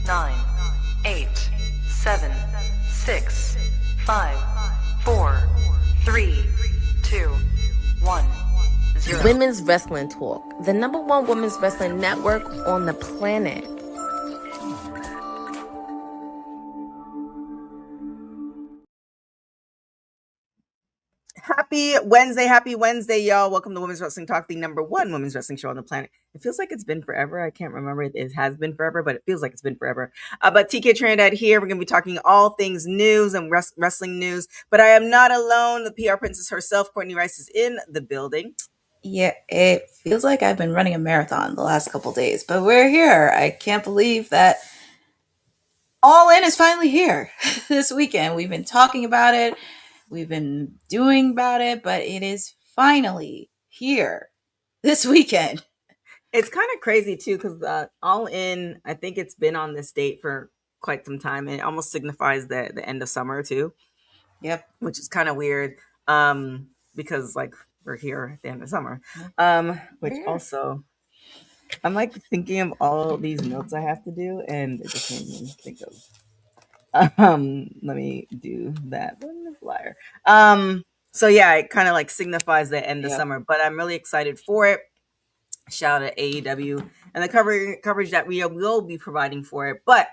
9, 8, 7, 6, 5, 4, 3, 2, 1, 0. Women's Wrestling Talk, the #1 women's wrestling network on the planet. Happy Wednesday, y'all. Welcome to Women's Wrestling Talk, the #1 women's wrestling show on the planet. It feels like it's been forever. I can't remember. It has been forever, but it feels like it's been forever. But TK Trinidad here. We're going to be talking all things news and wrestling news. But I am not alone. The PR princess herself, Courtney Rice, is in the building. Yeah, it feels like I've been running a marathon the last couple days, but we're here. I can't believe that All In is finally here this weekend. We've been talking about it. We've been doing about it, but it is finally here this weekend. It's kind of crazy, too, because All In, I think it's been on this date for quite some time, and it almost signifies the end of summer, too. Yep. Which is kind of weird because, like, we're here at the end of summer. Which also, I'm, like, thinking of all these notes I have to do, and it just made me think of let me do that flyer. So yeah, it kind of like signifies the end of summer, but I'm really excited for it. Shout out to AEW and the coverage that we will be providing for it. But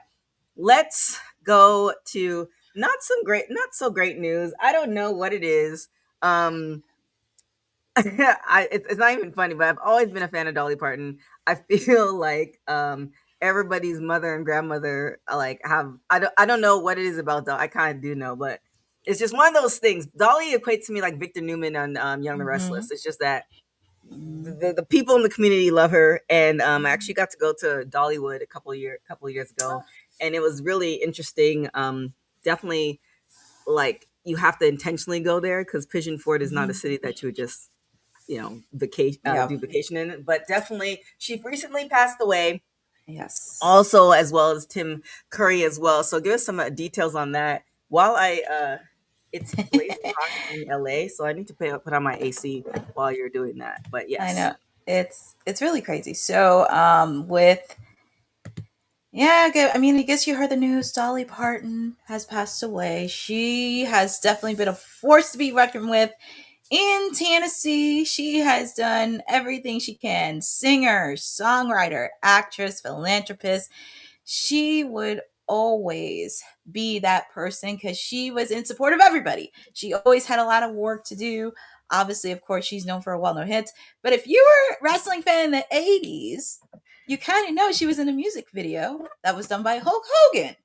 let's go to not so great news. I don't know what it is. It's not even funny, but I've always been a fan of Dolly Parton. I feel like everybody's mother and grandmother like have I don't know what it is about Dolly. I kind of do know, but it's just one of those things. Dolly equates to me like Victor Newman on Young and Restless. It's just that the people in the community love her, and I actually got to go to Dollywood a couple years ago, and it was really interesting. Definitely, like you have to intentionally go there because Pigeon Forge is not a city that you would just do vacation in. But definitely, she recently passed away. Yes. Also, as well as Tim Curry as well. So give us some details on that. While it's blazing hot in LA, so I need to put on my AC while you're doing that. But yes, I know it's really crazy. So I guess you heard the news. Dolly Parton has passed away. She has definitely been a force to be reckoned with. In Tennessee, she has done everything she can. Singer, songwriter, actress, philanthropist. She would always be that person because she was in support of everybody. She always had a lot of work to do. Obviously, of course, she's known for her well-known hits. But if you were a wrestling fan in the 80s, you kind of know she was in a music video that was done by Hulk Hogan.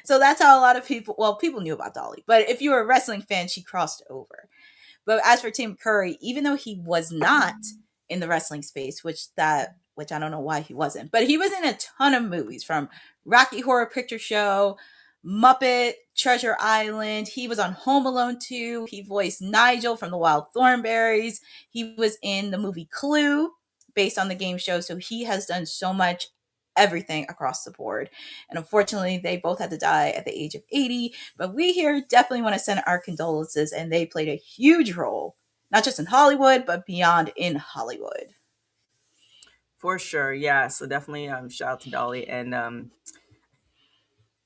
So that's how a lot of people knew about Dolly. But if you were a wrestling fan, she crossed over. But as for Tim Curry, even though he was not in the wrestling space, which I don't know why he wasn't, but he was in a ton of movies, from Rocky Horror Picture Show, Muppet, Treasure Island. He was on Home Alone 2. He voiced Nigel from the Wild Thornberrys. He was in the movie Clue, based on the game show. So he has done so much, everything across the board. And unfortunately, they both had to die at the age of 80. But we here definitely want to send our condolences, and they played a huge role, not just in Hollywood, but beyond in Hollywood. For sure, yeah. So definitely shout out to Dolly. And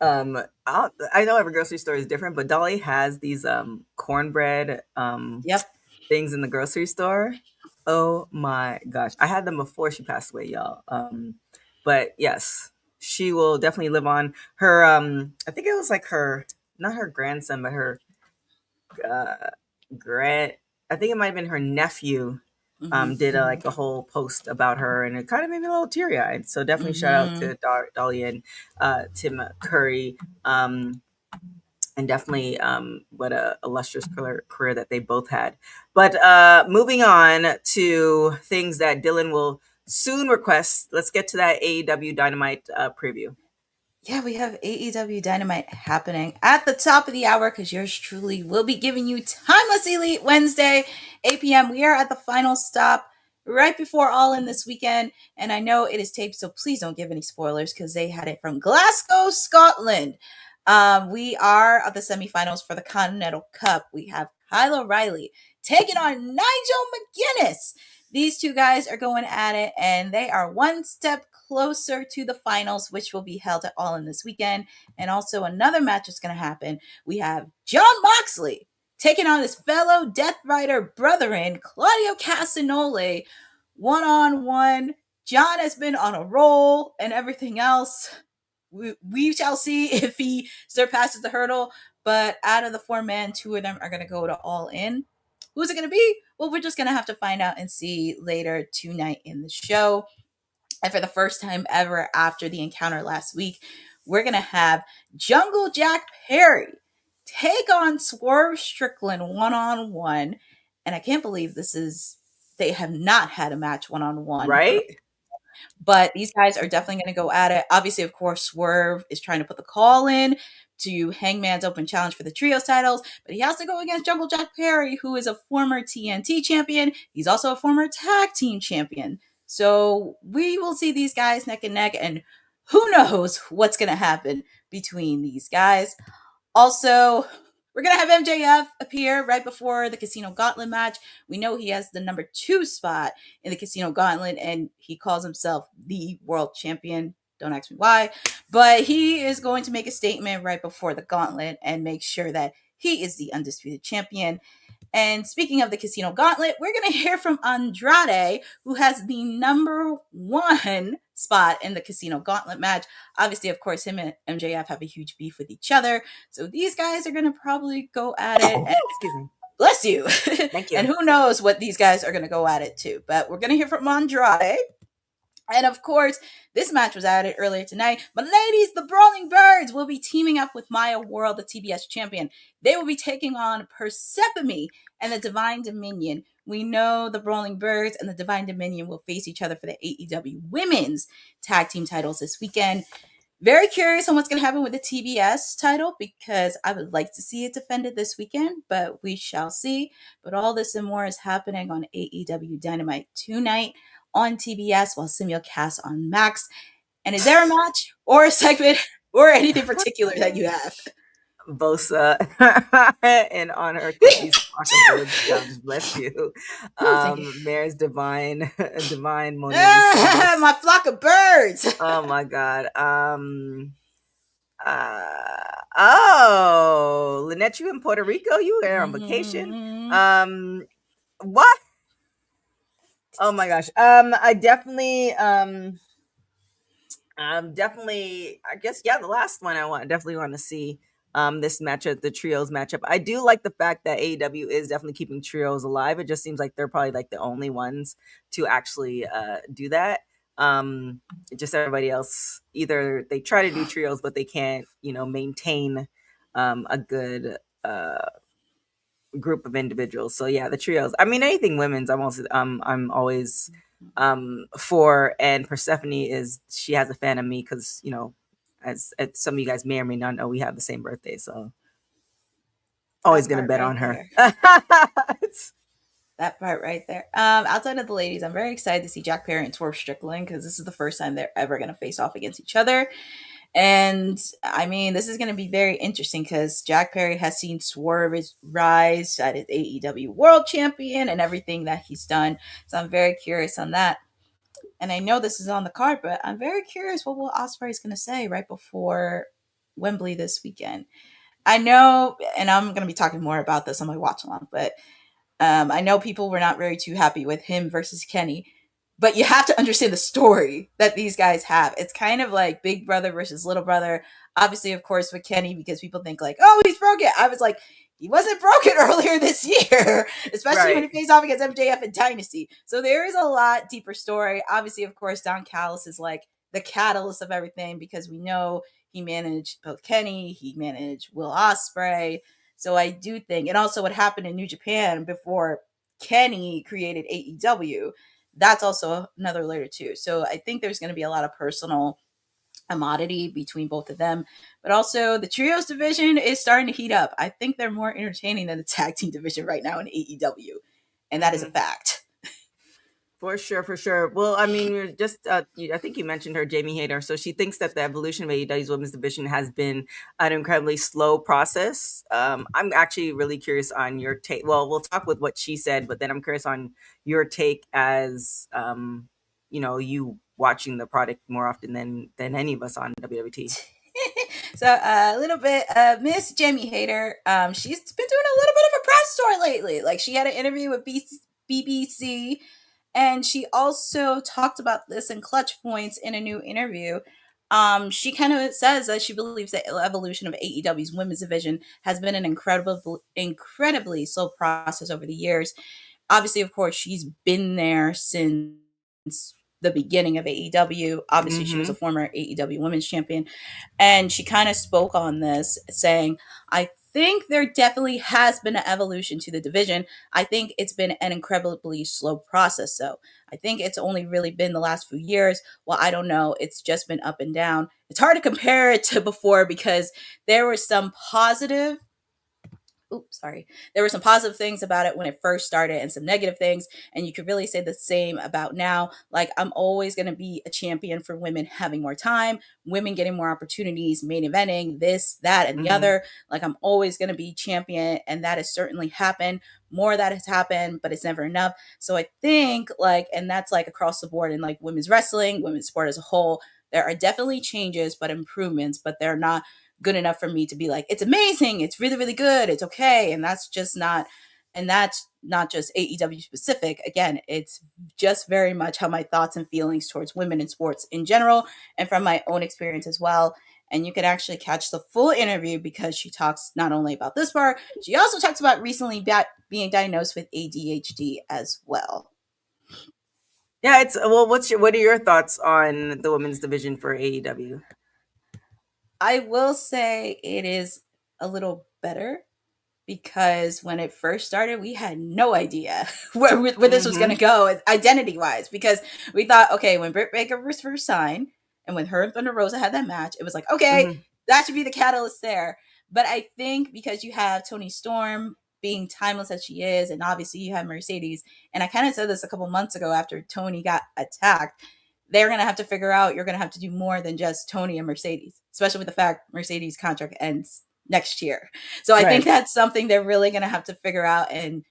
I know every grocery store is different, but Dolly has these cornbread things in the grocery store. Oh my gosh, I had them before she passed away, y'all. But yes, she will definitely live on. Her I think it was like not her grandson, but her I think it might have been her nephew did a whole post about her, and it kind of made me a little teary-eyed. So definitely shout out to Dolly and Tim Curry, and definitely what a illustrious career that they both had. But moving on to things that Dylan will soon request, let's get to that AEW Dynamite preview. Yeah, we have AEW Dynamite happening at the top of the hour because yours truly will be giving you Timeless Elite Wednesday, 8 p.m. We are at the final stop right before All In this weekend. And I know it is taped, so please don't give any spoilers because they had it from Glasgow, Scotland. We are at the semifinals for the Continental Cup. We have Kyle O'Reilly taking on Nigel McGuinness. These two guys are going at it, and they are one step closer to the finals, which will be held at All In this weekend. And also another match is going to happen. We have Jon Moxley taking on his fellow Death Rider brethren, Claudio Castagnoli, one-on-one. John has been on a roll and everything else. We shall see if he surpasses the hurdle. But out of the 4 men, 2 of them are going to go to All In. Who's it going to be? Well, we're just going to have to find out and see later tonight in the show. And for the first time ever after the encounter last week, we're going to have Jungle Jack Perry take on Swerve Strickland one-on-one. And I can't believe they have not had a match one-on-one. Right? But these guys are definitely going to go at it. Obviously, of course, Swerve is trying to put the call in to Hangman's Open Challenge for the Trios titles, but he has to go against Jungle Jack Perry, who is a former TNT champion. He's also a former tag team champion. So we will see these guys neck and neck, and who knows what's going to happen between these guys. Also, we're going to have MJF appear right before the Casino Gauntlet match. We know he has the number 2 spot in the Casino Gauntlet, and he calls himself the world champion. Don't ask me why. But he is going to make a statement right before the Gauntlet and make sure that he is the undisputed champion. And speaking of the Casino Gauntlet, we're going to hear from Andrade, who has the number 1 spot in the Casino Gauntlet match. Obviously, of course, him and MJF have a huge beef with each other. So these guys are going to probably go at it. And, excuse me. Bless you. Thank you. And who knows what these guys are going to go at it too. But we're going to hear from Andrade. And of course, this match was added earlier tonight. But ladies, the Brawling Birds will be teaming up with Maya World, the TBS champion. They will be taking on Persephone and the Divine Dominion. We know the Brawling Birds and the Divine Dominion will face each other for the AEW Women's Tag Team titles this weekend. Very curious on what's going to happen with the TBS title because I would like to see it defended this weekend, but we shall see. But all this and more is happening on AEW Dynamite tonight on TBS while simulcast on Max. And is there a match or a segment or anything particular that you have? Bosa in honor of these God bless you. Mayor's divine Mona Lisa. My flock of birds. Oh my God. Lynette, you in Puerto Rico? You were on vacation? What? Oh my gosh. I definitely I guess the last one I definitely want to see this matchup, the trios matchup. I do like the fact that AEW is definitely keeping trios alive. It just seems like they're probably like the only ones to actually do that. Just everybody else, either they try to do trios but they can't, maintain a good group of individuals. So yeah, the trios. I mean, anything women's, I'm always for. And Persephone she has a fan of me because as some of you guys may or may not know, we have the same birthday, so always gonna bet on her. That part right there. Outside of the ladies, I'm very excited to see Jack Perry and Swerve Strickland because this is the first time they're ever going to face off against each other. And I mean, this is going to be very interesting because Jack Perry has seen Swerve rise at his AEW World Champion and everything that he's done. So I'm very curious on that. And I know this is on the card, but I'm very curious what Will Ospreay is going to say right before Wembley this weekend. I know, and I'm going to be talking more about this on my watch along, but I know people were not very too happy with him versus Kenny, but you have to understand the story that these guys have. It's kind of like big brother versus little brother. Obviously, of course, with Kenny, because people think like, oh, he's broken. I was like, he wasn't broken earlier this year, especially when he faced off against MJF in Dynasty. So there is a lot deeper story. Obviously, of course, Don Callis is like the catalyst of everything because we know he managed both Kenny, he managed Will Ospreay. So I do think, and also what happened in New Japan before Kenny created AEW, that's also another layer too. So I think there's going to be a lot of personal commodity between both of them, but also the trios division is starting to heat up. I think they're more entertaining than the tag team division right now in AEW, and that is a fact. For sure. Well, I mean, we're just I think you mentioned her, Jamie Hayter. So she thinks that the evolution of AEW's women's division has been an incredibly slow process. I'm actually really curious on your take. Well, we'll talk with what she said, but then I'm curious on your take as you watching the product more often than any of us on WWT. So a little bit, Miss Jamie Hayter, she's been doing a little bit of a press tour lately. Like she had an interview with BBC, and she also talked about this in Clutch Points in a new interview. She kind of says that she believes the evolution of AEW's women's division has been an incredibly slow process over the years. Obviously, of course, she's been there since the beginning of AEW. Obviously, she was a former AEW Women's Champion. And she kind of spoke on this, saying, I think there definitely has been an evolution to the division. I think it's been an incredibly slow process, though. I think it's only really been the last few years. Well, I don't know. It's just been up and down. It's hard to compare it to before because there were some positive there were some positive things about it when it first started and some negative things. And you could really say the same about now. Like, I'm always going to be a champion for women having more time, women getting more opportunities, main eventing, this, that, and the other. Like, I'm always going to be champion. And that has certainly happened. More of that has happened, but it's never enough. So I think and that's like across the board in like women's wrestling, women's sport as a whole, there are definitely changes, but improvements, but they're not good enough for me to be like, it's amazing, it's really, really good, it's okay. And that's not just AEW specific. Again, it's just very much how my thoughts and feelings towards women in sports in general and from my own experience as well. And you can actually catch the full interview because she talks not only about this part, she also talks about recently being diagnosed with ADHD as well. Yeah, what are your thoughts on the women's division for AEW? I will say it is a little better because when it first started, we had no idea where this was going to go identity-wise, because we thought, okay, when Britt Baker was first signed and when her and Thunder Rosa had that match, it was like, okay, that should be the catalyst there. But I think because you have Toni Storm being timeless as she is, and obviously you have Mercedes, and I kind of said this a couple months ago after Toni got attacked, they're going to have to figure out, you're going to have to do more than just Toni and Mercedes, especially with the fact Mercedes' contract ends next year. So I think that's something they're really going to have to figure out and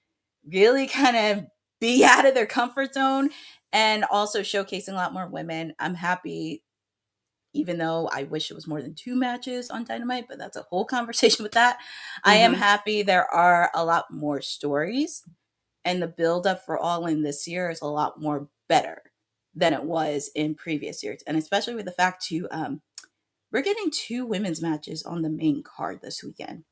really kind of be out of their comfort zone and also showcasing a lot more women. I'm happy, even though I wish it was more than 2 matches on Dynamite, but that's a whole conversation with that. I am happy there are a lot more stories, and the build-up for All In this year is a lot more better than it was in previous years. And especially with the fact too, we're getting 2 women's matches on the main card this weekend.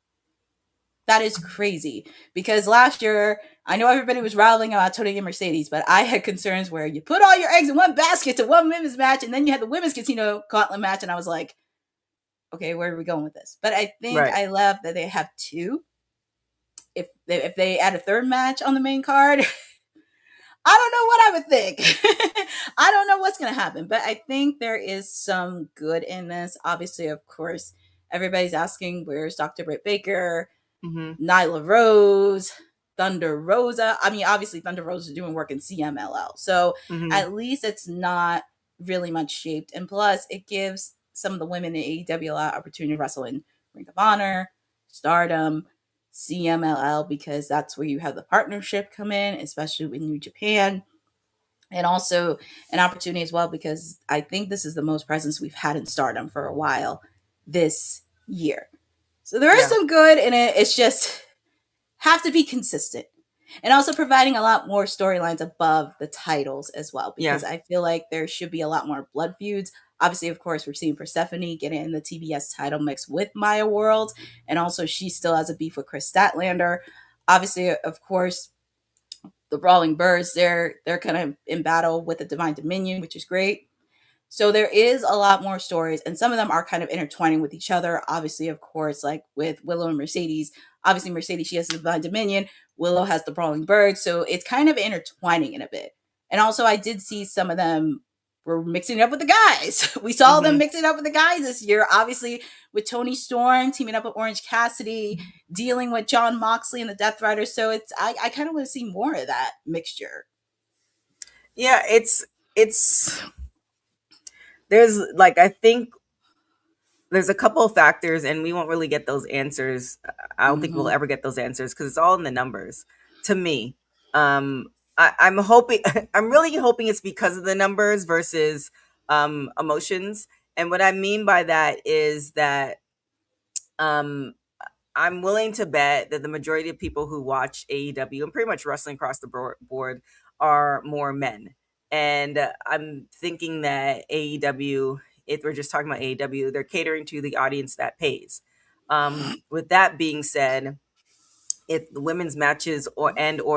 That is crazy because last year, I know everybody was rattling about Toni and Mercedes, but I had concerns where you put all your eggs in one basket to one women's match, and then you had the women's casino gauntlet match, and I was like, okay, where are we going with this? But I think I love that they have 2. If they add a 3rd match on the main card, I don't know what I would think. I don't know what's going to happen, but I think there is some good in this. Obviously, of course, everybody's asking, where's Dr. Britt Baker, Nyla Rose, Thunder Rosa? I mean, obviously, Thunder Rosa is doing work in CMLL. So at least it's not really much shaped. And plus, it gives some of the women in AEW a lot of opportunity to wrestle in Ring of Honor, Stardom, CMLL, because that's where you have the partnership come in, especially with New Japan. And also an opportunity as well, because I think this is the most presence we've had in Stardom for a while this year. So there is some good in it. It's just have to be consistent. And also providing a lot more storylines above the titles as well, because I feel like there should be a lot more blood feuds. Obviously, of course, we're seeing Persephone getting in the TBS title mix with Maya World. And also she still has a beef with Chris Statlander. Obviously, of course, the Brawling Birds, they're kind of in battle with the Divine Dominion, which is great. So there is a lot more stories, and some of them are kind of intertwining with each other. Obviously, of course, like with Willow and Mercedes. Obviously, Mercedes, she has the Divine Dominion. Willow has the Brawling Birds. So it's kind of intertwining in a bit. And also, I did see some of them were mixing it up with the guys. We saw them mixing it up with the guys this year. Obviously, with Toni Storm teaming up with Orange Cassidy, dealing with Jon Moxley and the Death Riders. So it's I kind of want to see more of that mixture. Yeah, it's there's like, I think there's a couple of factors, and we won't really get those answers. I don't think we'll ever get those answers because it's all in the numbers to me. I'm really hoping it's because of the numbers versus emotions. And what I mean by that is that um, I'm willing to bet that the majority of people who watch AEW and pretty much wrestling across the board are more men. And I'm thinking that AEW, if we're just talking about AEW, they're catering to the audience that pays. With that being said, if the women's matches or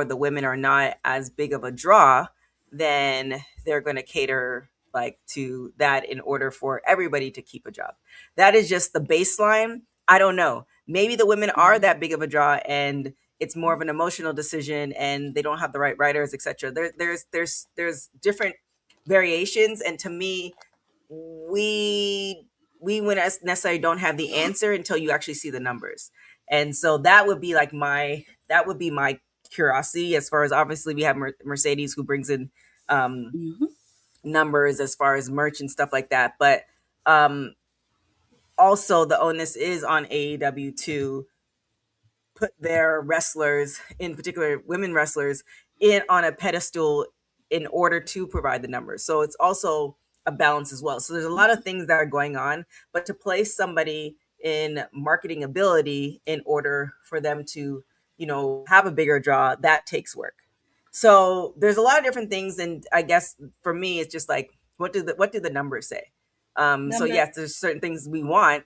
the women are not as big of a draw, then they're going to cater like to that in order for everybody to keep a job. That is just the baseline. I don't know. Maybe the women are that big of a draw and it's more of an emotional decision and they don't have the right writers, etc. There's different variations, and to me, we wouldn't necessarily don't have the answer until you actually see the numbers. And so that would be like my curiosity, as far as obviously we have Mercedes who brings in numbers as far as merch and stuff like that. But also the onus is on AEW to put their wrestlers, in particular women wrestlers, in on a pedestal in order to provide the numbers. So it's also a balance as well. So there's a lot of things that are going on, but to place somebody in marketing ability in order for them to, have a bigger draw, that takes work. So there's a lot of different things, and I guess for me, it's just like, what do the numbers say? So yes, there's certain things we want.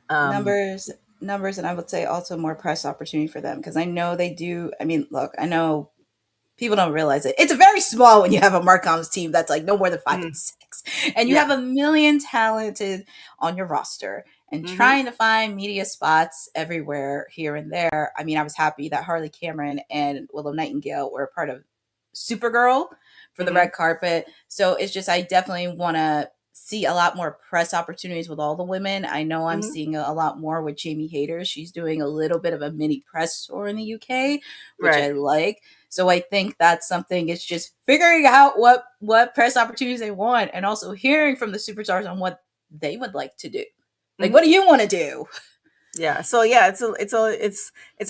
Numbers, and I would say also more press opportunity for them, because I know they do. I mean, look, I know people don't realize it. It's very small when you have a Marcoms team that's like no more than 5 and 6, and you have a million talented on your roster, and trying to find media spots everywhere here and there. I mean, I was happy that Harley Cameron and Willow Nightingale were a part of Supergirl for the red carpet. So it's just, I definitely want to see a lot more press opportunities with all the women. I know I'm seeing a lot more with Jamie Hayter. She's doing a little bit of a mini press tour in the UK, which I like. So I think that's something. It's just figuring out what press opportunities they want, and also hearing from the superstars on what they would like to do. Like, what do you want to do? Yeah. So yeah, it's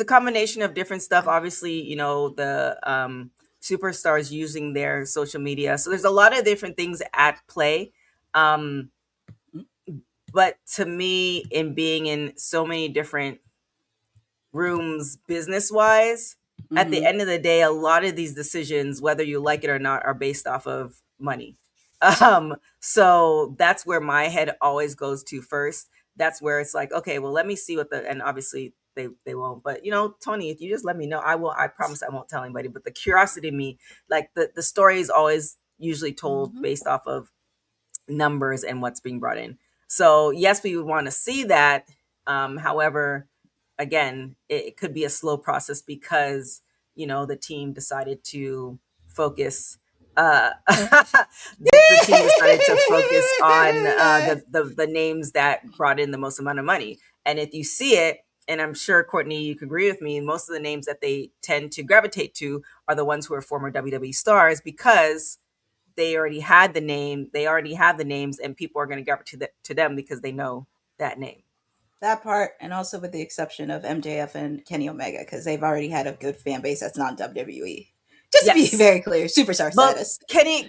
a combination of different stuff. Obviously, the superstars using their social media. So there's a lot of different things at play. But to me, in being in so many different rooms business wise, at the end of the day, a lot of these decisions, whether you like it or not, are based off of money. So that's where my head always goes to first. That's where it's like, okay, well, let me see and obviously they won't, but Tony, if you just let me know, I promise I won't tell anybody. But the curiosity of me, like the story is always usually told based off of numbers and what's being brought in. So yes, we would want to see that. However, again, it could be a slow process because the team decided to focus. The team decided to focus on the names that brought in the most amount of money. And if you see it, and I'm sure Courtney, you could agree with me, most of the names that they tend to gravitate to are the ones who are former WWE stars, because they already had the name, they already have the names, and people are going to gravitate to them because they know that name. That part, and also with the exception of MJF and Kenny Omega, because they've already had a good fan base that's not WWE. Just to be very clear, superstar status. Kenny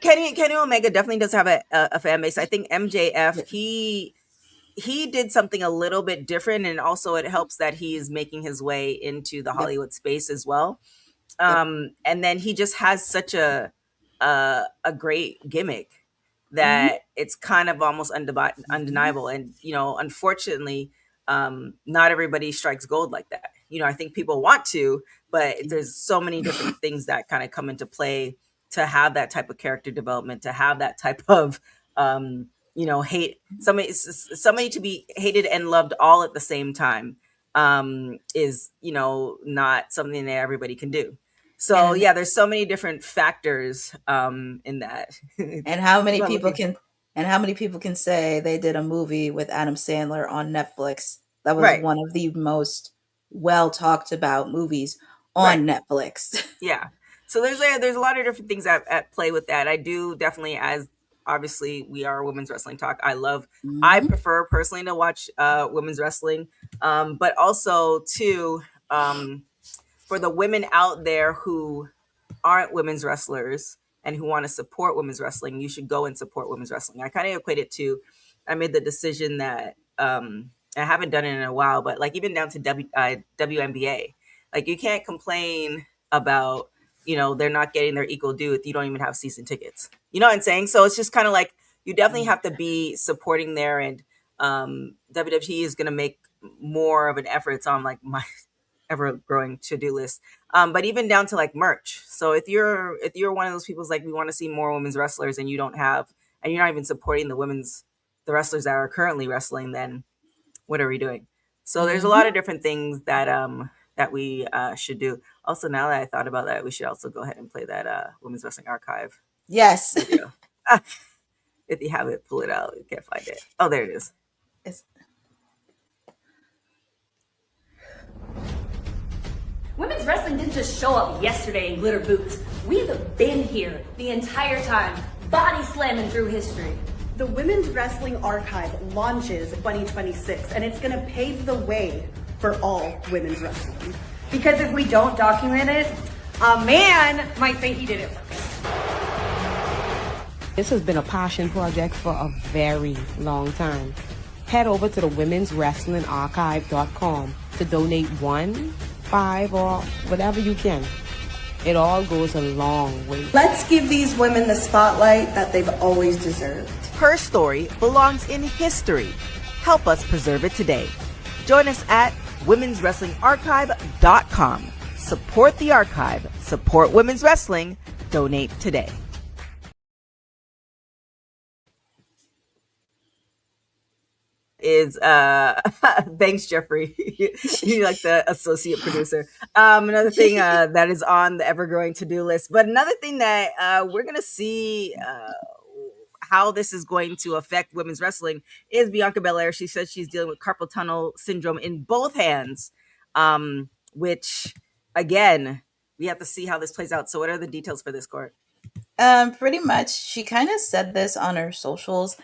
Omega definitely does have a fan base. I think MJF, he did something a little bit different, and also it helps that he is making his way into the Hollywood space as well. And then he just has such a great gimmick that it's kind of almost undeniable. And unfortunately, not everybody strikes gold like that. I think people want to, but there's so many different things that kind of come into play to have that type of character development, to have that type of hate, somebody to be hated and loved all at the same time, is not something that everybody can do. So there's so many different factors in that. And how many people can say they did a movie with Adam Sandler on Netflix that was one of the most well talked about movies on Netflix? Yeah. So there's a lot of different things at play with that. I do definitely, as obviously we are Women's Wrestling Talk, I prefer personally to watch women's wrestling, but also too, for the women out there who aren't women's wrestlers and who want to support women's wrestling, you should go and support women's wrestling. I kind of equate it to, I made the decision that I haven't done it in a while, but like even down to WNBA, like you can't complain about, you know, they're not getting their equal due if you don't even have season tickets. You know what I'm saying? So it's just kind of like you definitely have to be supporting there, and WWE is going to make more of an effort. It's on like my ever growing to-do list. But even down to like merch. So if you're one of those people who's like, we want to see more women's wrestlers, and you don't have, and you're not even supporting the wrestlers that are currently wrestling, then what are we doing? So there's a lot of different things that that we should do. Also, now that I thought about that, we should also go ahead and play that women's wrestling archive Yes. video. If you have it, pull it out. You can't find it. Oh, there it is. Women's wrestling didn't just show up yesterday in glitter boots. We've been here the entire time, body slamming through history. The Women's Wrestling Archive launches 2026, and it's going to pave the way for all women's wrestling. Because if we don't document it, a man might think he did it first. This has been a passion project for a very long time. Head over to the womenswrestlingarchive.com to donate 1, 5, or whatever you can. It all goes a long way. Let's give these women the spotlight that they've always deserved. Her story belongs in history. Help us preserve it today. Join us at womenswrestlingarchive.com. Support the archive. Support women's wrestling. Donate today. Is thanks, Jeffrey. You're like the associate producer. Another thing that is on the ever-growing to-do list, but another thing that we're gonna see how this is going to affect women's wrestling is Bianca Belair. She says she's dealing with carpal tunnel syndrome in both hands, which again, we have to see how this plays out. So what are the details for this, Court? Pretty much, she kind of said this on her socials.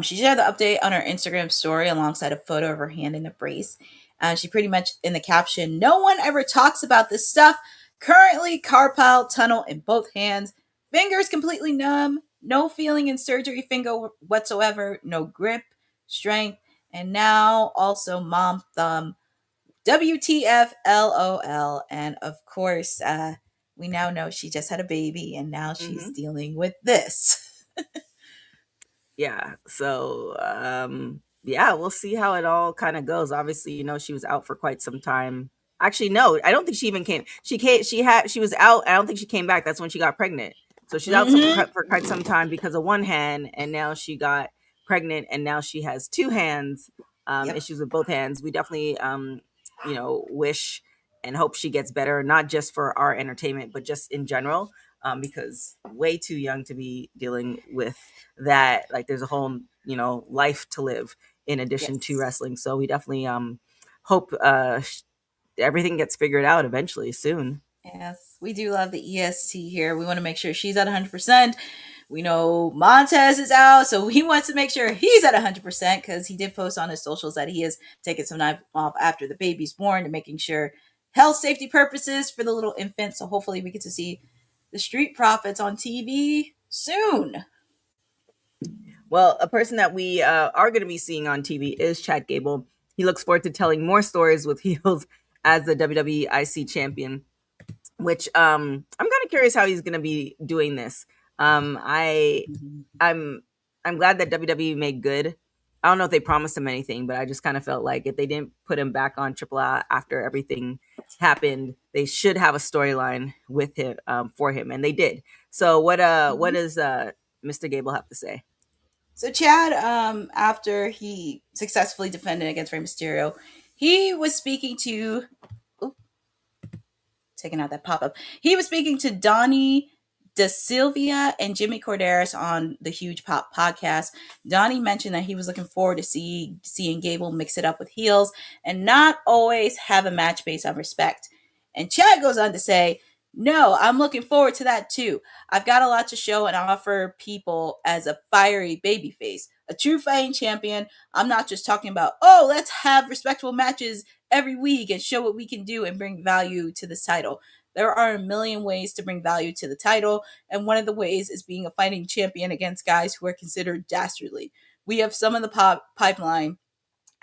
She shared the update on her Instagram story alongside a photo of her hand in a brace. She pretty much, in the caption, "No one ever talks about this stuff. Currently, carpal tunnel in both hands. Fingers completely numb. No feeling in surgery finger whatsoever. No grip, strength. And now also mom thumb. WTF, LOL." And of course, we now know she just had a baby and now she's dealing with this. Yeah. So, yeah, we'll see how it all kind of goes. Obviously, you know, she was out for quite some time. Actually, no, I don't think she even came. She was out. I don't think she came back. That's when she got pregnant. So she's out for quite some time because of one hand, and now she got pregnant, and now she has two hands, issues with both hands. We definitely, you know, wish and hope she gets better, not just for our entertainment, but just in general. Because way too young to be dealing with that. Like there's a whole, you know, life to live in addition to wrestling. So we definitely hope everything gets figured out eventually soon. Yes, we do love the EST here. We want to make sure she's at 100%. We know Montez is out, so he wants to make sure he's at 100% because he did post on his socials that he is taking some time off after the baby's born and making sure health safety purposes for the little infant. So hopefully we get to see the Street Profits on TV soon. Well, a person that we are going to be seeing on TV is Chad Gable. He looks forward to telling more stories with heels as the WWE IC champion, which I'm kind of curious how he's going to be doing this. I'm glad that WWE made good. I don't know if they promised him anything, but I just kind of felt like if they didn't put him back on AAA after everything happened, they should have a storyline with him for him, and they did. So what does Mr. Gable have to say? So Chad, after he successfully defended against Rey Mysterio, he was speaking to taking out that pop-up. He was speaking to Donnie Da Silvia and Jimmy Corderas on the Huge Pop podcast. Donnie mentioned that he was looking forward to seeing Gable mix it up with heels and not always have a match based on respect. And Chad goes on to say, "No, I'm looking forward to that too. I've got a lot to show and offer people as a fiery babyface, a true fighting champion. I'm not just talking about, oh, let's have respectable matches every week and show what we can do and bring value to this title. There are a million ways to bring value to the title, and one of the ways is being a fighting champion against guys who are considered dastardly. We have some in the pipeline,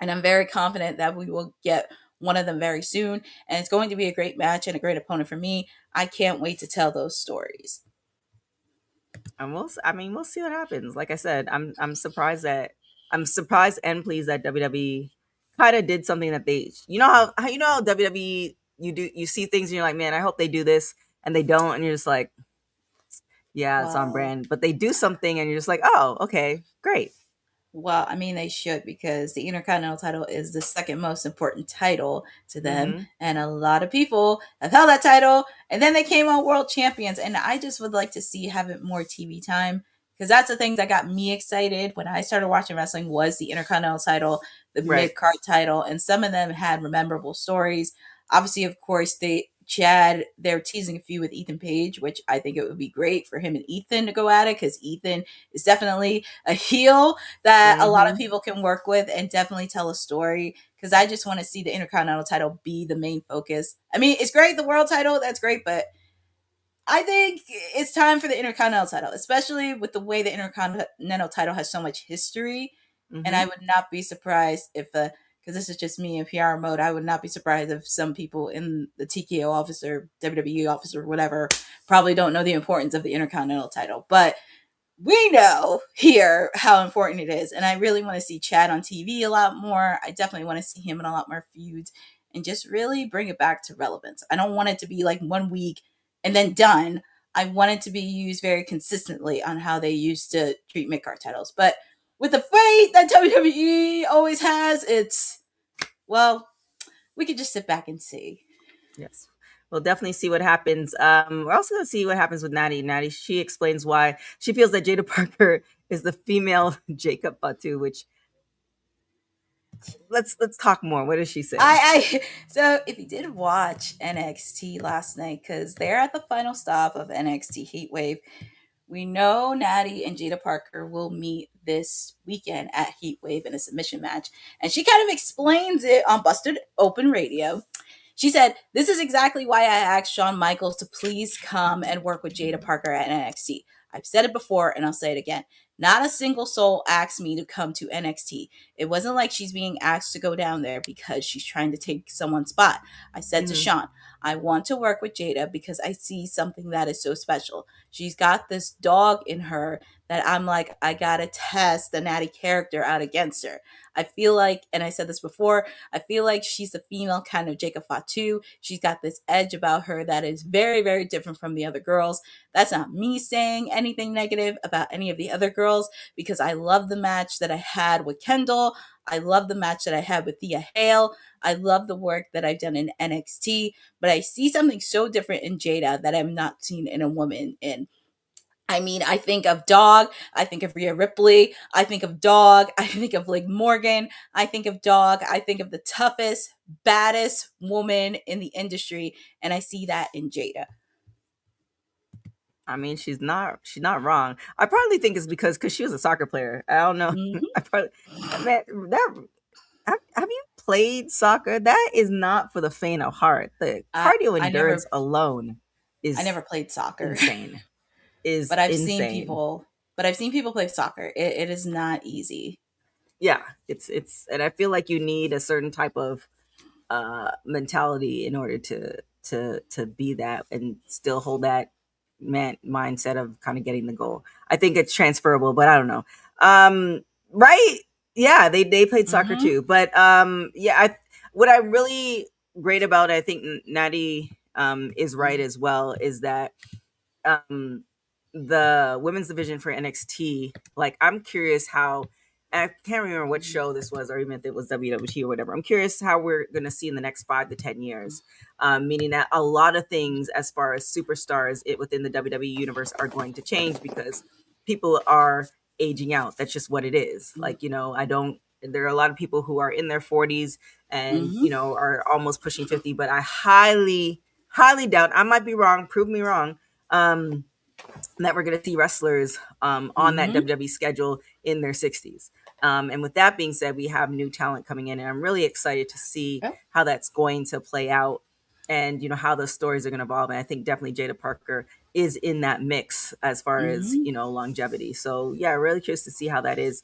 and I'm very confident that we will get one of them very soon, and it's going to be a great match and a great opponent for me. I can't wait to tell those stories. And we'll see what happens. Like I said, I'm surprised and pleased that WWE kind of did something that they, how WWE, you see things and you're like, man, I hope they do this, and they don't, and you're just like, yeah, it's on brand. But they do something and you're just like, oh, okay, great. Well, I mean, they should, because the Intercontinental title is the second most important title to them. And a lot of people have held that title, and then they came on world champions. And I just would like to see having more TV time, because that's the thing that got me excited when I started watching wrestling was the Intercontinental title, the mid-card title, and some of them had memorable stories. Obviously, of course, they're teasing a feud with Ethan Page, which I think it would be great for him and Ethan to go at it, because Ethan is definitely a heel that a lot of people can work with and definitely tell a story, because I just want to see the Intercontinental title be the main focus. I mean, it's great, the world title, that's great, but I think it's time for the Intercontinental title, especially with the way the Intercontinental title has so much history. And I would not be surprised if because this is just me in PR mode, I would not be surprised if some people in the TKO office or WWE office or whatever probably don't know the importance of the Intercontinental title. But we know here how important it is. And I really want to see Chad on TV a lot more. I definitely want to see him in a lot more feuds and just really bring it back to relevance. I don't want it to be like 1 week and then done. I want it to be used very consistently on how they used to treat mid-card titles. But with the fate that WWE always has, we could just sit back and see. Yes. We'll definitely see what happens. We're also going to see what happens with Nattie. Nattie, she explains why she feels that Jaida Parker is the female Jacob Fatu, which let's talk more. What does she say? So if you did watch NXT last night, because they're at the final stop of NXT Heatwave, we know Nattie and Jaida Parker will meet this weekend at Heatwave in a submission match. And she kind of explains it on Busted Open Radio. She said, "This is exactly why I asked Shawn Michaels to please come and work with Jaida Parker at NXT. I've said it before and I'll say it again. Not a single soul asked me to come to NXT. It wasn't like she's being asked to go down there because she's trying to take someone's spot. I said to Shawn, I want to work with Jaida because I see something that is so special. She's got this dog in her that I'm like, I gotta test the Nattie character out against her. I feel like, and I said this before, I feel like she's the female kind of Jacob Fatu. She's got this edge about her that is very, very different from the other girls. That's not me saying anything negative about any of the other girls, because I love the match that I had with Kendall. I love the match that I had with Thea Hale. I love the work that I've done in NXT, but I see something so different in Jaida that I'm not seen in a woman in. I mean, I think of Dog, I think of Rhea Ripley, I think of Dog, I think of Liv Morgan, I think of Dog, I think of the toughest, baddest woman in the industry, and I see that in Jaida. I mean, she's not wrong. I probably think it's because she was a soccer player. I don't know. Have you played soccer? That is not for the faint of heart. The cardio endurance alone is. I never played soccer. Insane. I've seen people play soccer. It is not easy. Yeah, it's and I feel like you need a certain type of mentality in order to be that and still hold that mindset of kind of getting the goal. I think it's transferable, but I don't know. Right? Yeah, they played soccer too, but what I really great about, I think Nattie is right as well, is that the women's division for NXT, like, I'm curious how, I can't remember what show this was, or even if it was WWT or whatever. I'm curious how we're going to see in the next 5 to 10 years, meaning that a lot of things as far as superstars within the WWE universe are going to change because people are aging out. That's just what it is. Like, there are a lot of people who are in their 40s and, are almost pushing 50, but I highly, highly doubt, I might be wrong, prove me wrong, that we're going to see wrestlers on that WWE schedule in their 60s. And with that being said, we have new talent coming in, and I'm really excited to see how that's going to play out and how those stories are going to evolve. And I think definitely Jaida Parker is in that mix as far as longevity. So yeah, really curious to see how that is.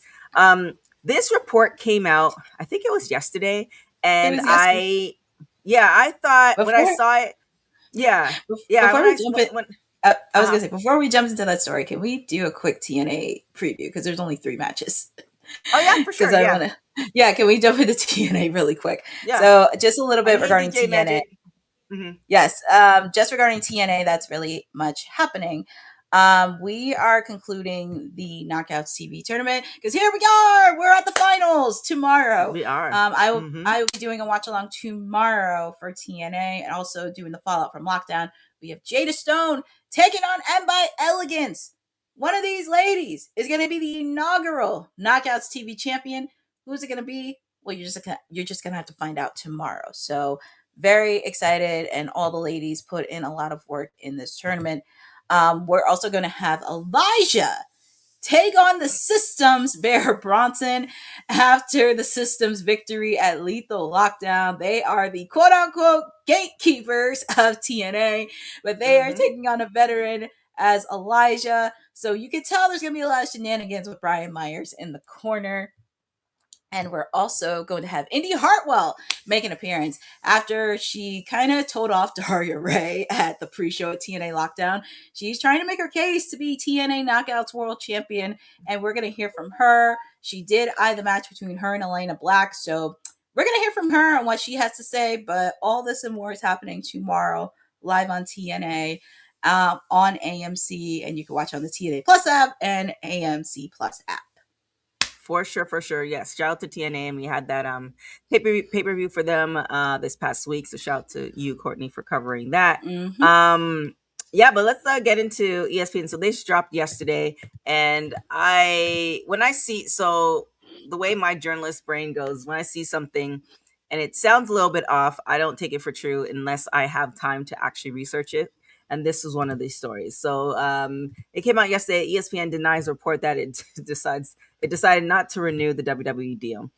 This report came out, I think it was yesterday, and I thought when I saw it, I was gonna say, before we jump into that story, can we do a quick TNA preview, because there's only 3 matches? Oh yeah, for sure. Can we jump into TNA really quick? Yeah. So just a little bit regarding TNA. Mm-hmm. Yes, just regarding TNA, that's really much happening. We are concluding the Knockouts TV tournament, because here we are. We're at the finals tomorrow. We are. I will be doing a watch along tomorrow for TNA, and also doing the fallout from lockdown. We have Jada Stone taking on M by Elegance. One of these ladies is going to be the inaugural Knockouts TV champion. Who's it going to be? Well, you're just going to have to find out tomorrow. So very excited, and all the ladies put in a lot of work in this tournament. We're also going to have Elijah take on the System's Bear Bronson after the System's victory at Lethal Lockdown. They are the quote-unquote gatekeepers of TNA, but they are taking on a veteran as Elijah. So you can tell there's going to be a lot of shenanigans with Brian Myers in the corner. And we're also going to have Indy Hartwell make an appearance after she kind of told off Daria Ray at the pre-show at TNA Lockdown. She's trying to make her case to be TNA Knockouts World Champion, and we're going to hear from her. She did eye the match between her and Elena Black, so we're going to hear from her and what she has to say. But all this and more is happening tomorrow live on TNA on AMC, and you can watch on the TNA Plus app and AMC Plus app. For sure. Yes. Shout out to TNA. And we had that pay-per-view for them this past week. So shout out to you, Courtney, for covering that. Mm-hmm. But let's get into ESPN. So they just dropped yesterday. And the way my journalist brain goes, when I see something and it sounds a little bit off, I don't take it for true unless I have time to actually research it. And this is one of these stories. So it came out yesterday. ESPN denies a report that it decided not to renew the WWE deal.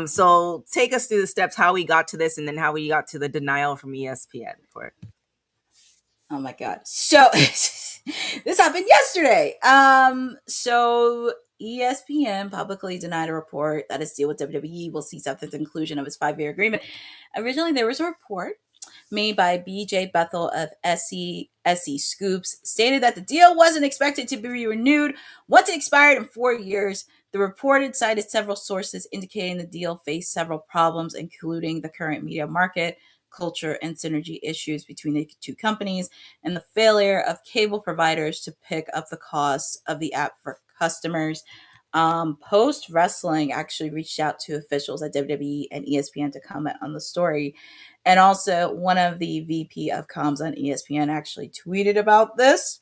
So take us through the steps, how we got to this, and then how we got to the denial from ESPN for it. Oh my God. So this happened yesterday. So ESPN publicly denied a report that its deal with WWE will cease after the conclusion of its 5-year agreement. Originally, there was a report made by BJ Bethel of SC Scoops, stated that the deal wasn't expected to be renewed once it expired in 4 years. The report cited several sources indicating the deal faced several problems, including the current media market, culture, and synergy issues between the two companies, and the failure of cable providers to pick up the cost of the app for customers. Post Wrestling actually reached out to officials at WWE and ESPN to comment on the story. And also one of the VP of comms on ESPN actually tweeted about this.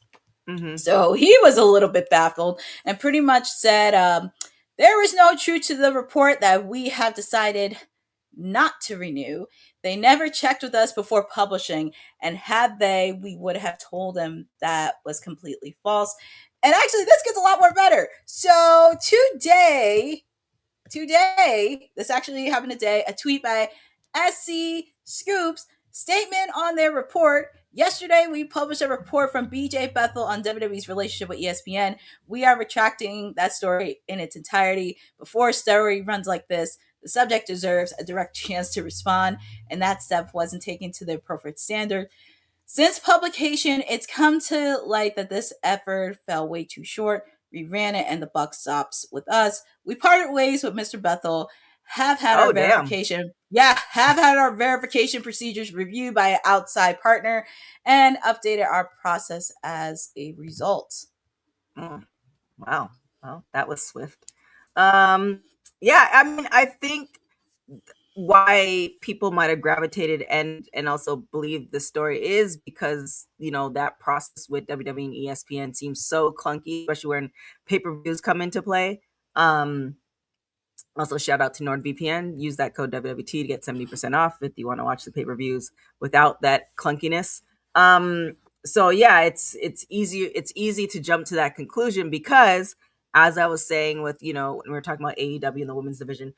Mm-hmm. So he was a little bit baffled and pretty much said, there is no truth to the report that we have decided not to renew. They never checked with us before publishing, and had they, we would have told them that was completely false. And actually, this gets a lot more better. So today, this actually happened today, a tweet by SC Scoops, statement on their report. Yesterday, we published a report from BJ Bethel on WWE's relationship with ESPN. We are retracting that story in its entirety. Before a story runs like this, the subject deserves a direct chance to respond, and that step wasn't taken to the appropriate standard. Since publication, it's come to light that this effort fell way too short. We ran it, and the buck stops with us. We parted ways with Mr. Bethel. Have had our verification. Have had our verification procedures reviewed by an outside partner and updated our process as a result. Wow. Well, that was swift. I think why people might have gravitated and also believed the story is because, that process with WWE and ESPN seems so clunky, especially when pay-per-views come into play. Also, shout out to NordVPN. Use that code WWT to get 70% off if you want to watch the pay-per-views without that clunkiness. It's easy to jump to that conclusion because, as I was saying with, when we were talking about AEW and the women's division,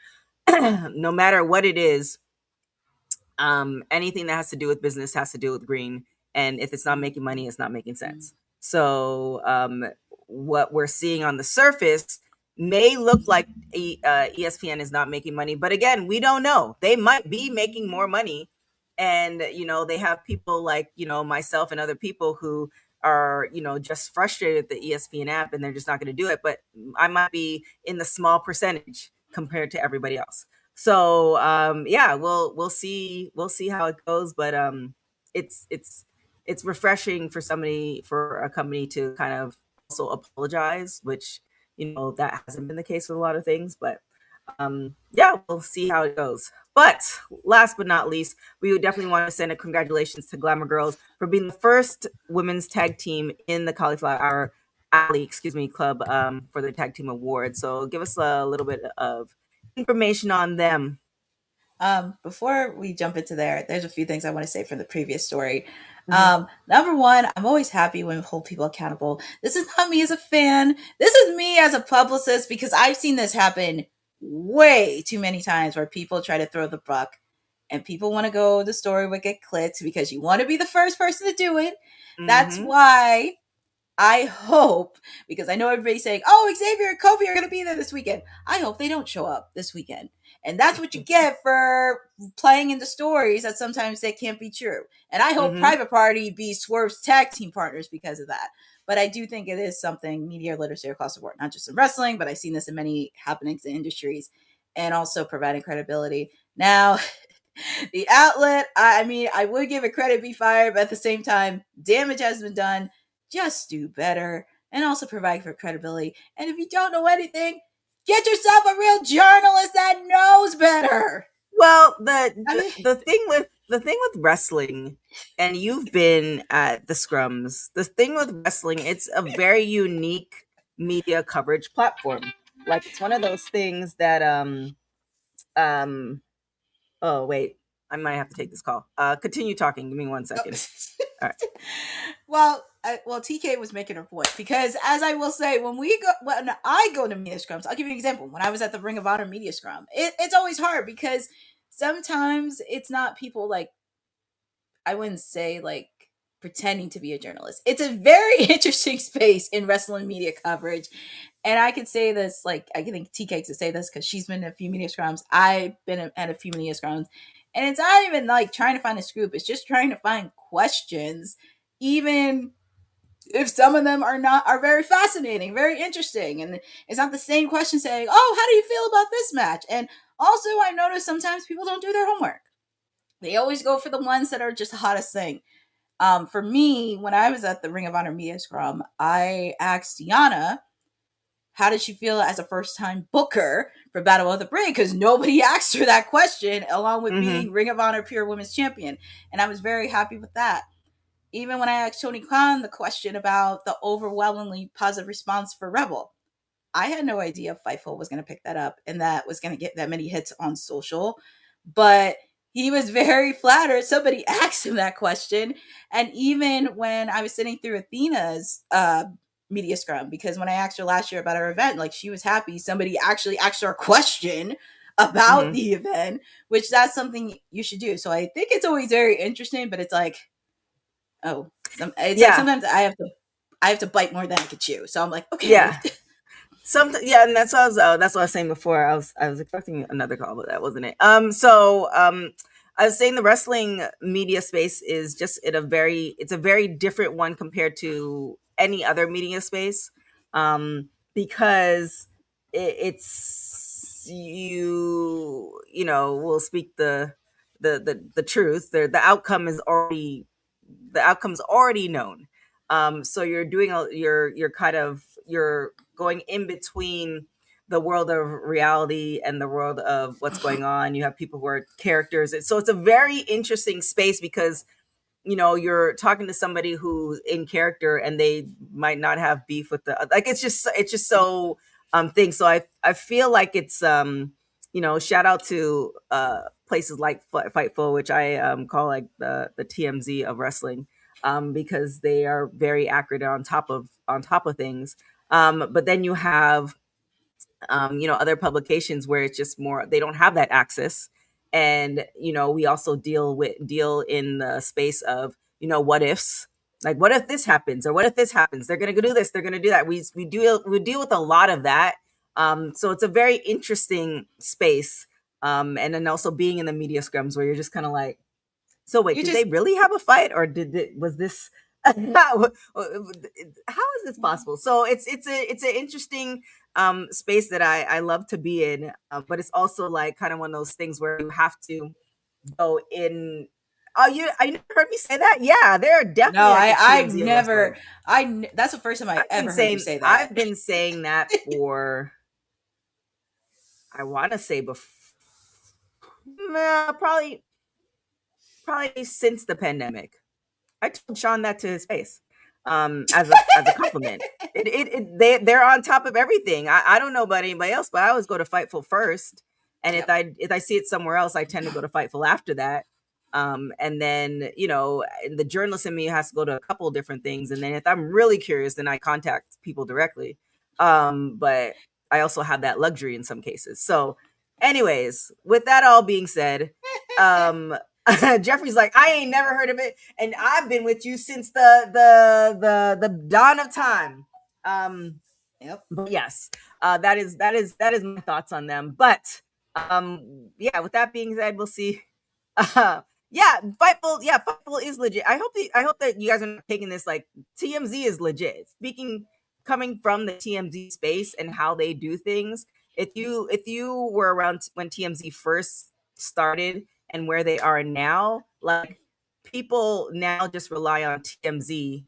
no matter what it is, anything that has to do with business has to do with green. And if it's not making money, it's not making sense. So what we're seeing on the surface may look like ESPN is not making money. But again, we don't know. They might be making more money. And, you know, they have people like, you know, myself and other people who are, you know, just frustrated with the ESPN app and they're just not going to do it. But I might be in the small percentage compared to everybody else. So yeah, we'll see how it goes. But it's refreshing for a company to kind of also apologize, which, you know, that hasn't been the case with a lot of things. But yeah, we'll see how it goes. But last but not least, we would definitely want to send a congratulations to Glamour Girls for being the first women's tag team in the Cauliflower Alley, club for the tag team award. So give us a little bit of information on them. Before we jump into there's a few things I want to say from the previous story. Number one, I'm always happy when we hold people accountable. This is not me as a fan. This is me as a publicist, because I've seen this happen way too many times where people try to throw the buck and people want to go the story would get clicked because you want to be the first person to do it. That's why I hope, because I know everybody's saying, oh, Xavier and Kofi are going to be there this weekend. I hope they don't show up this weekend. And that's what you get for playing into stories that sometimes they can't be true. And I hope Private Party be Swerve's tag team partners because of that. But I do think it is something media literacy across the board, not just in wrestling, but I've seen this in many happenings in industries, and also providing credibility. Now, the outlet, I mean, I would give it credit, be fired, but at the same time, damage has been done. Just do better and also provide for credibility. And if you don't know anything, get yourself a real journalist that knows better. Well, the thing with wrestling, and you've been at the scrums, the thing with wrestling, it's a very unique media coverage platform. Like, it's one of those things that oh wait, I might have to take this call. Continue talking. Give me 1 second. All right. Well, TK was making her point, because as I will say, when I go to media scrums, I'll give you an example. When I was at the Ring of Honor media scrum, it's always hard because sometimes it's not people like, I wouldn't say like pretending to be a journalist. It's a very interesting space in wrestling media coverage. And I can say this, like, I think TK could say this because she's been in a few media scrums. I've been at a few media scrums. And it's not even like trying to find a scoop. It's just trying to find questions, even if some of them are very fascinating, very interesting. And it's not the same question saying, oh, how do you feel about this match? And also, I've noticed sometimes people don't do their homework. They always go for the ones that are just the hottest thing. For me, when I was at the Ring of Honor media scrum, I asked Yana, how did she feel as a first-time booker for Battle of the Brain? Because nobody asked her that question, along with being Ring of Honor Pure Women's Champion. And I was very happy with that. Even when I asked Tony Khan the question about the overwhelmingly positive response for Rebel, I had no idea Fightful was going to pick that up and that was going to get that many hits on social. But he was very flattered. Somebody asked him that question. And even when I was sitting through Athena's media scrum, because when I asked her last year about her event, like, she was happy somebody actually asked her a question about the event, which that's something you should do. So I think it's always very interesting, but it's like, like sometimes I have to bite more than I could chew. So I'm like, okay. Yeah. And that's what I was saying before. I was expecting another call, but that wasn't it. I was saying the wrestling media space is just it's a very different one compared to any other media space, because it's you know, we'll speak the truth. The outcome's already known. So you're going in between the world of reality and the world of what's going on. You have people who are characters. So it's a very interesting space because, you know, you're talking to somebody who's in character and they might not have beef with it's just so thing. So I feel like it's, you know, shout out to places like Fightful, which I call like the TMZ of wrestling, because they are very accurate on top of things. But then you have, you know, other publications where it's just more, they don't have that access. And, we also deal in the space of, what ifs. Like, what if this happens, or what if this happens? They're gonna go do this. They're gonna do that. We deal with a lot of that. So it's a very interesting space. And then also being in the media scrums where you're just kind of like, so wait, did they really have a fight, or was this? How is this possible? So it's an interesting space that I love to be in, but it's also like kind of one of those things where you have to go in. Oh, you never heard me say that? Yeah, there are definitely. No, I've never. That's the first time I ever heard you say that. I've been saying that for, I want to say before, probably since the pandemic. I told Sean that to his face, as a compliment. They're on top of everything. I don't know about anybody else, but I always go to Fightful first, and if I see it somewhere else, I tend to go to Fightful after that. And then, the journalist in me has to go to a couple of different things. And then if I'm really curious, then I contact people directly. But I also have that luxury in some cases. So anyways, with that all being said, Jeffrey's like, I ain't never heard of it. And I've been with you since the dawn of time. Yep. But yes, that is my thoughts on them. But yeah, with that being said, we'll see. Fightful is legit. I hope that you guys are not taking this like TMZ is legit. Coming from the TMZ space and how they do things. If you were around when TMZ first started and where they are now, like, people now just rely on TMZ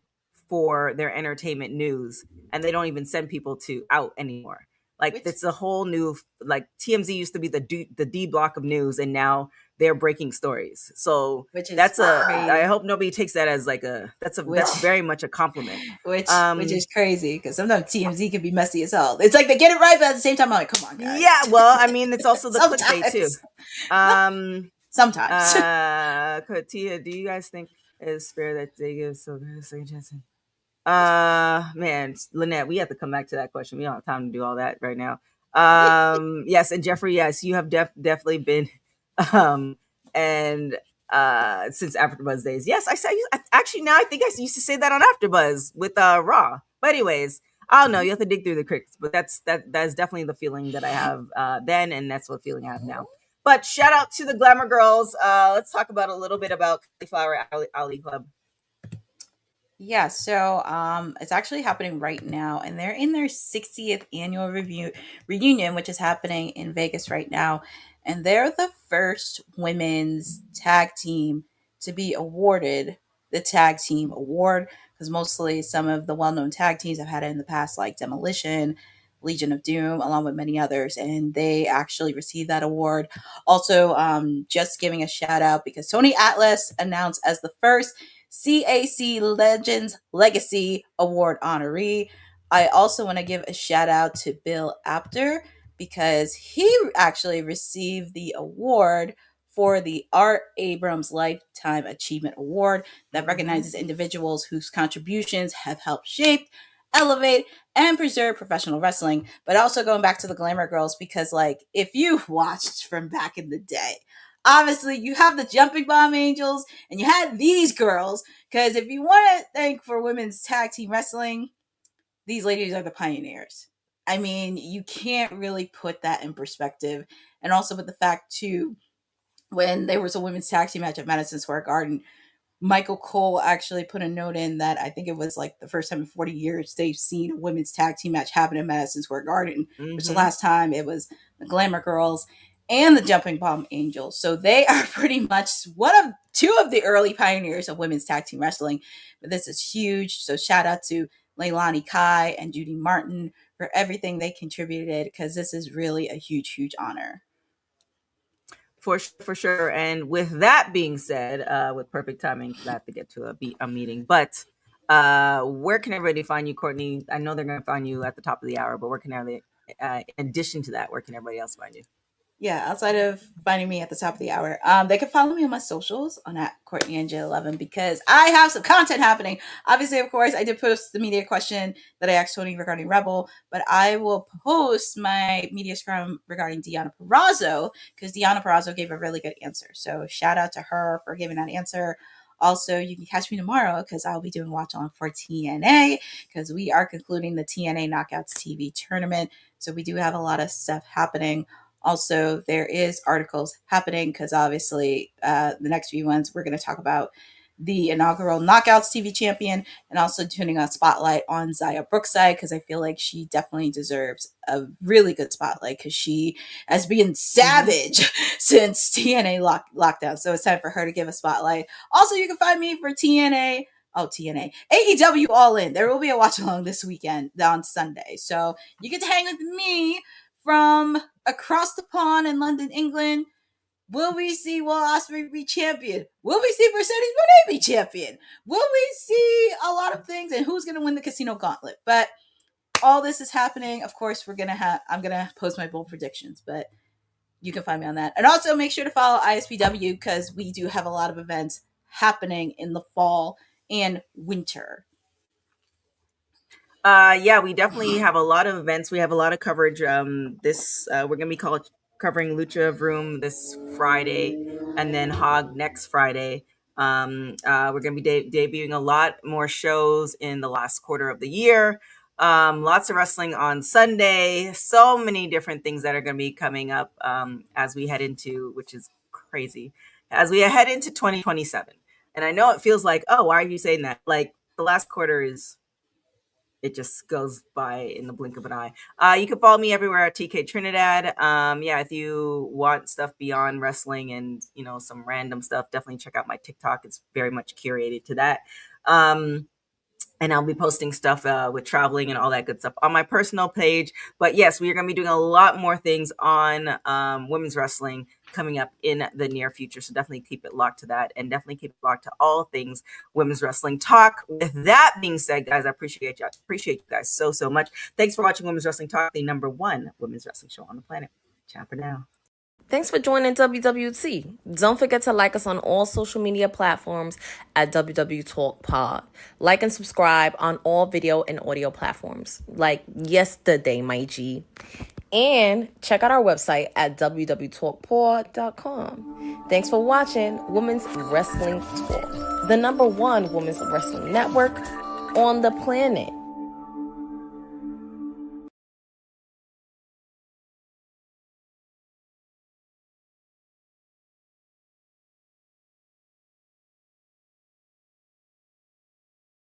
for their entertainment news, and they don't even send people out anymore. Like, it's a whole new, like, TMZ used to be the D block of news, and now they're breaking stories. So I hope nobody takes that as like that's very much a compliment. Which is crazy, because sometimes TMZ can be messy as hell. It's like they get it right, but at the same time, I'm like, come on, guys. Yeah, well, I mean, it's also the clickbait too. Sometimes. Tia, do you guys think it's fair that they give so a second chance? Man, Lynette, we have to come back to that question. We don't have time to do all that right now. Yes, and Jeffrey, yes, you have definitely been, and since AfterBuzz days. Yes, I actually now I think I used to say that on AfterBuzz with Raw. But anyways, I don't know. You have to dig through the critics, but that's definitely the feeling that I have then, and that's what feeling I have now. But shout out to the Glamour Girls. Let's talk about a little bit about Cauliflower Alley Club. Yeah, so it's actually happening right now, and they're in their 60th annual reunion, which is happening in Vegas right now. And they're the first women's tag team to be awarded the tag team award, because mostly some of the well-known tag teams have had it in the past, like Demolition, Legion of Doom, along with many others, and they actually received that award. Also, just giving a shout out because Tony Atlas announced as the first CAC Legends Legacy Award honoree. I also want to give a shout out to Bill Apter, because he actually received the award for the Art Abrams Lifetime Achievement Award that recognizes individuals whose contributions have helped shape, elevate, and preserve professional wrestling. But also going back to the Glamour Girls, because like, if you watched from back in the day, obviously you have the Jumping Bomb Angels and you had these girls, because if you want to think for women's tag team wrestling, these ladies are the pioneers. I mean, you can't really put that in perspective. And also with the fact too, when there was a women's tag team match at Madison Square Garden, Michael Cole actually put a note in that I think it was like the first time in 40 years they've seen a women's tag team match happen in Madison Square Garden, which the last time it was the Glamour Girls and the Jumping Bomb Angels. So they are pretty much two of the early pioneers of women's tag team wrestling. But this is huge. So shout out to Leilani Kai and Judy Martin for everything they contributed, because this is really a huge, huge honor. For sure. And with that being said, with perfect timing, I have to get to a meeting. But where can everybody find you, Courtney? I know they're going to find you at the top of the hour, but where can everybody, in addition to that, where can everybody else find you? Yeah, outside of finding me at the top of the hour, they can follow me on my socials on at Courtney and J11 because I have some content happening. Obviously, of course, I did post the media question that I asked Tony regarding Rebel, but I will post my media scrum regarding Deonna Purrazzo because Deonna Purrazzo gave a really good answer. So shout out to her for giving that answer. Also, you can catch me tomorrow because I'll be doing watch on for TNA because we are concluding the TNA Knockouts TV tournament. So we do have a lot of stuff happening. Also, there is articles happening because obviously the next few ones we're going to talk about the inaugural Knockouts TV champion and also tuning a spotlight on Xia Brookside because I feel like she definitely deserves a really good spotlight because she has been savage since TNA lockdown. So it's time for her to give a spotlight. Also, you can find me for TNA. AEW All In. There will be a watch along this weekend on Sunday. So you get to hang with me from across the pond in London, England. Will we see Will Ospreay be champion? Will we see Mercedes Moné be champion? Will we see a lot of things? And who's going to win the Casino Gauntlet? But all this is happening. Of course, I'm going to post my bold predictions, but you can find me on that. And also make sure to follow ISPW because we do have a lot of events happening in the fall and winter. Yeah, we definitely have a lot of events. We have a lot of coverage. We're going to be covering Lucha Vroom this Friday and then Hog next Friday. We're going to be debuting a lot more shows in the last quarter of the year. Lots of wrestling on Sunday. So many different things that are going to be coming up as we head into, which is crazy, as we head into 2027. And I know it feels like, oh, why are you saying that? Like the last quarter it just goes by in the blink of an eye. You can follow me everywhere at TK Trinidad. If you want stuff beyond wrestling and, some random stuff, definitely check out my TikTok. It's very much curated to that. And I'll be posting stuff with traveling and all that good stuff on my personal page. But yes, we are going to be doing a lot more things on women's wrestling coming up in the near future. So definitely keep it locked to that and definitely keep it locked to all things women's wrestling talk. With that being said, guys, I appreciate you guys so much. Thanks for watching Women's Wrestling Talk, the #1 women's wrestling show on the planet. Ciao for now. Thanks for joining WWT. Don't forget to like us on all social media platforms at WW Talk Pod. Like and subscribe on all video and audio platforms like yesterday, my G. And check out our website at www.talkpod.com. Thanks for watching Women's Wrestling Talk, the #1 women's wrestling network on the planet.